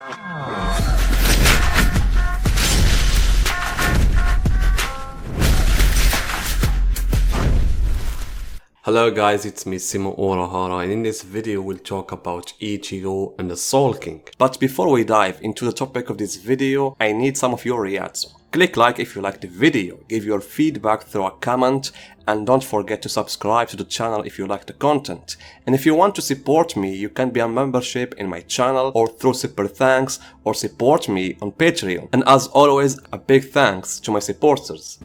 Hello guys, it's me Simo Orahara, and in this video we'll talk about Ichigo and the Soul King. But before we dive into the topic of this video, I need some of your reactions. Click like if you like the video, give your feedback through a comment, and don't forget to subscribe to the channel if you like the content. And if you want to support me, you can be a membership in my channel or through super thanks, or support me on Patreon. And as always, a big thanks to my supporters.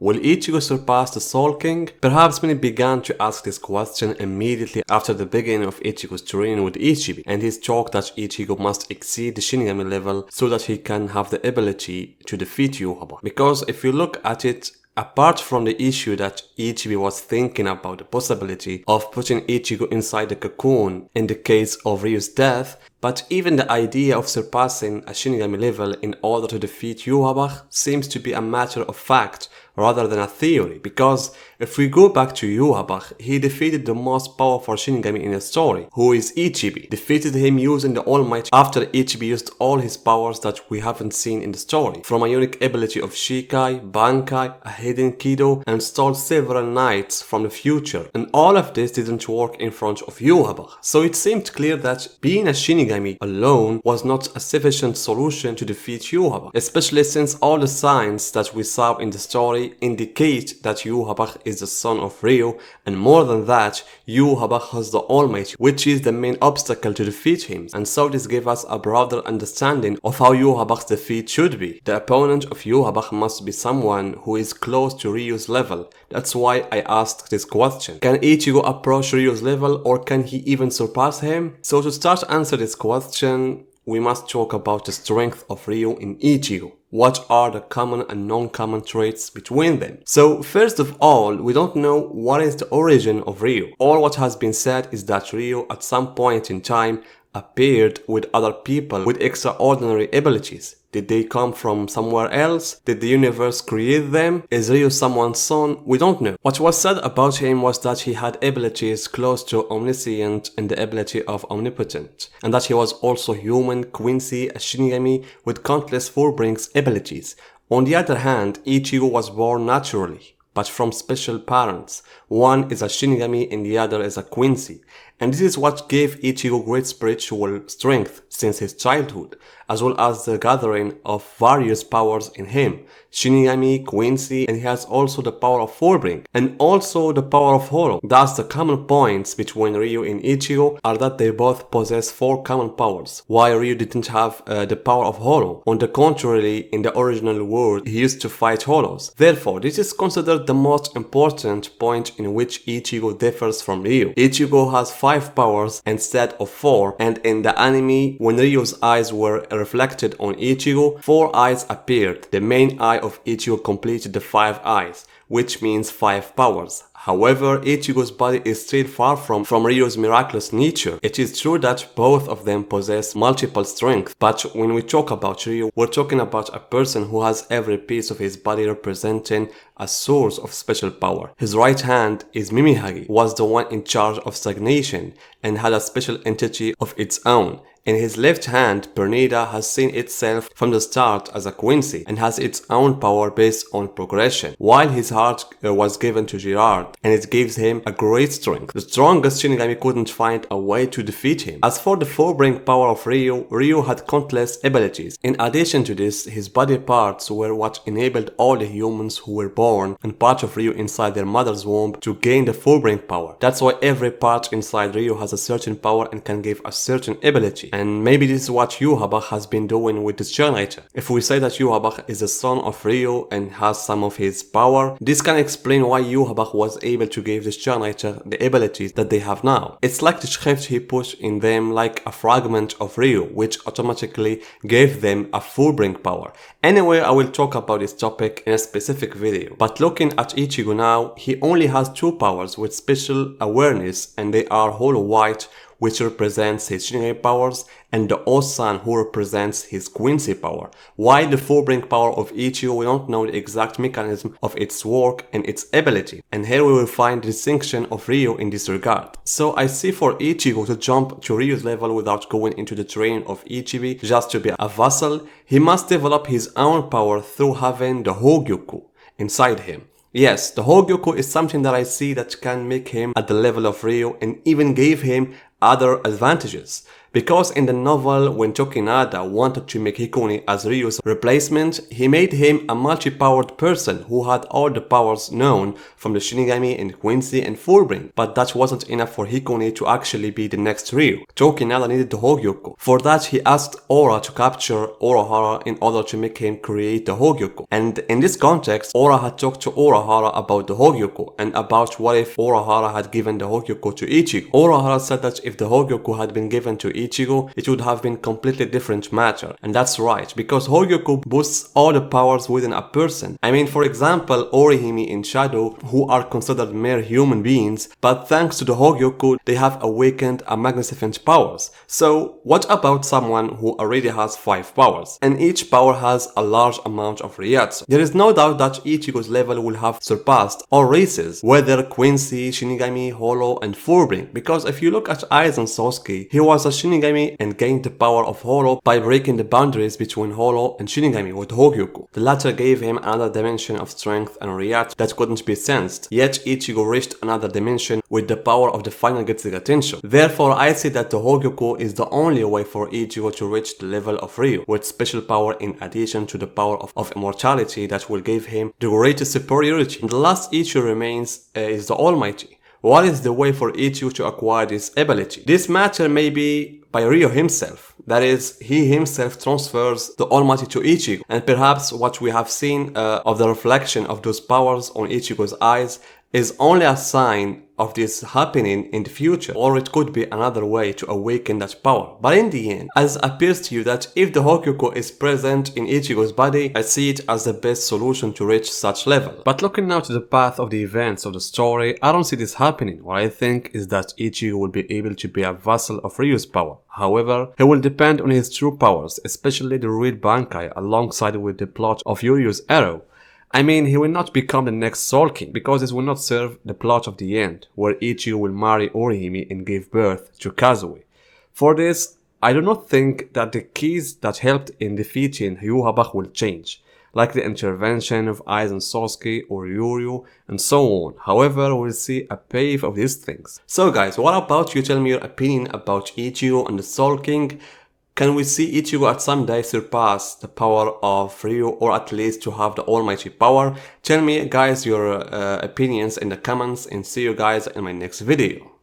Will Ichigo surpass the Soul King? Perhaps many began to ask this question immediately after the beginning of Ichigo's training with Ichibi, and his talk that Ichigo must exceed the Shinigami level so that he can have the ability to defeat Yūhaba. Because if you look at it, apart from the issue that Ichibi was thinking about the possibility of putting Ichigo inside the cocoon in the case of Ryu's death, but even the idea of surpassing a Shinigami level in order to defeat Yūhaba seems to be a matter of fact rather than a theory, because if we go back to Yūhaba, he defeated the most powerful Shinigami in the story, who is Ichibi, defeated him using the All Might after Ichibi used all his powers that we haven't seen in the story, from a unique ability of Shikai, Bankai, a hidden Kido, and stole several knights from the future, and all of this didn't work in front of Yūhaba. So it seemed clear that being a Shinigami alone was not a sufficient solution to defeat Yūhaba, especially since all the signs that we saw in the story indicate that Yūhaba is the son of Ryo, and more than that, Yūhaba has the All Might, which is the main obstacle to defeat him, and so this gave us a broader understanding of how Yūhaba's defeat should be. The opponent of Yūhaba must be someone who is close to Ryu's level. That's why I asked this question. Can Ichigo approach Ryu's level, or can he even surpass him? So to start to answer this question, we must talk about the strength of Ryo in Ichigo. What are the common and non-common traits between them? So first of all, we don't know what is the origin of Ryo. All what has been said is that Ryo at some point in time appeared with other people with extraordinary abilities. Did they come from somewhere else? Did the universe create them? Is Ryo someone's son? We don't know. What was said about him was that he had abilities close to omniscient and the ability of omnipotent, and that he was also human, Quincy, a Shinigami with countless Fullbring's abilities. On the other hand, Ichigo was born naturally, but from special parents. One is a Shinigami and the other is a Quincy. And this is what gave Ichigo great spiritual strength since his childhood, as well as the gathering of various powers in him. Shinigami, Quincy, and he has also the power of Fullbring, and also the power of Hollow. Thus the common points between Ryo and Ichigo are that they both possess 4 common powers, while Ryo didn't have the power of Hollow. On the contrary, in the original world, he used to fight Hollows. Therefore, this is considered the most important point in which Ichigo differs from Ryo. Ichigo has 5 powers instead of 4, and in the anime, when Ryo's eyes were reflected on Ichigo, 4 eyes appeared. The main eye of Ichigo completed the 5 eyes, which means 5 powers. However, Ichigo's body is still far from Ryo's miraculous nature. It is true that both of them possess multiple strength, but when we talk about Ryo, we're talking about a person who has every piece of his body representing a source of special power. His right hand is Mimihagi, was the one in charge of stagnation and had a special entity of its own. In his left hand, Pernida has seen itself from the start as a Quincy and has its own power based on progression, while his heart was given to Girard, and it gives him a great strength. The strongest Shinigami couldn't find a way to defeat him. As for the Fullbring power of Ryo, Ryo had countless abilities. In addition to this, his body parts were what enabled all the humans who were born and part of Ryo inside their mother's womb to gain the Fullbring power. That's why every part inside Ryo has a certain power and can give a certain ability. And maybe this is what Yūhaba has been doing with this generator. If we say that Yūhaba is the son of Ryo and has some of his power, this can explain why Yūhaba was able to give this generator the abilities that they have now. It's like the shift he put in them like a fragment of Ryo, which automatically gave them a Fullbring power. Anyway, I will talk about this topic in a specific video. But looking at Ichigo now, he only has 2 powers with special awareness, and they are Hollow White, which represents his Shinigami powers, and the Osan, who represents his Quincy power. While the Fullbring power of Ichigo, we don't know the exact mechanism of its work and its ability, and here we will find the distinction of Ryo in this regard. So I see for Ichigo to jump to Ryo's level without going into the training of Ichibi just to be a vassal, he must develop his own power through having the Hogyoku inside him. Yes, the Hogyoku is something that I see that can make him at the level of Ryo and even gave him other advantages. Because in the novel, when Tokinada wanted to make Hikuni as Ryo's replacement, he made him a multi-powered person who had all the powers known from the Shinigami and Quincy and Fullbring, but that wasn't enough for Hikuni to actually be the next Ryo. Tokinada needed the Hogyoku. For that, he asked Ora to capture Orohara in order to make him create the Hogyoku. And in this context, Ora had talked to Orohara about the Hogyoku and about what if Orohara had given the Hogyoku to Ichigo. Orohara said that if the Hogyoku had been given to Ichigo, it would have been completely different matter. And that's right, because Hogyoku boosts all the powers within a person. I mean, for example, Orihime and Shadow, who are considered mere human beings, but thanks to the Hogyoku, they have awakened a magnificent powers. So, what about someone who already has 5 powers? And each power has a large amount of Ryatsu. There is no doubt that Ichigo's level will have surpassed all races, whether Quincy, Shinigami, Holo, and Fullbring, because if you look at Aizen Sasuke, he was a Shinigami and gained the power of Holo by breaking the boundaries between Holo and Shinigami with Hogyoku. The latter gave him another dimension of strength and Ryatsu that couldn't be sensed, yet Ichigo reached another dimension with the power of the final Getsuga Tensho. Therefore, I say that the Hogyoku is the only way for Ichigo to reach the level of Ryo, with special power in addition to the power of immortality that will give him the greatest superiority. And the last issue remains is the Almighty. What is the way for Ichigo to acquire this ability? This matter may be by Ryo himself. That is, he himself transfers the Almighty to Ichigo, and perhaps what we have seen of the reflection of those powers on Ichigo's eyes is only a sign of this happening in the future, or it could be another way to awaken that power. But in the end, as appears to you that if the Hogyoku is present in Ichigo's body, I see it as the best solution to reach such level. But looking now to the path of the events of the story, I don't see this happening. What I think is that Ichigo will be able to be a vassal of Ryo's power. However, he will depend on his true powers, especially the real Bankai alongside with the plot of Yurio's arrow. I mean, he will not become the next Soul King because this will not serve the plot of the end, where Ichigo will marry Orihime and give birth to Kazue. For this, I do not think that the keys that helped in defeating Hyuga will change, like the intervention of Aizen Sasuke or Yurio and so on. However, we'll see a payoff of these things. So guys, what about you tell me your opinion about Ichigo and the Soul King? Can we see Ichigo at some day surpass the power of Ryo, or at least to have the almighty power? Tell me guys your opinions in the comments, and see you guys in my next video.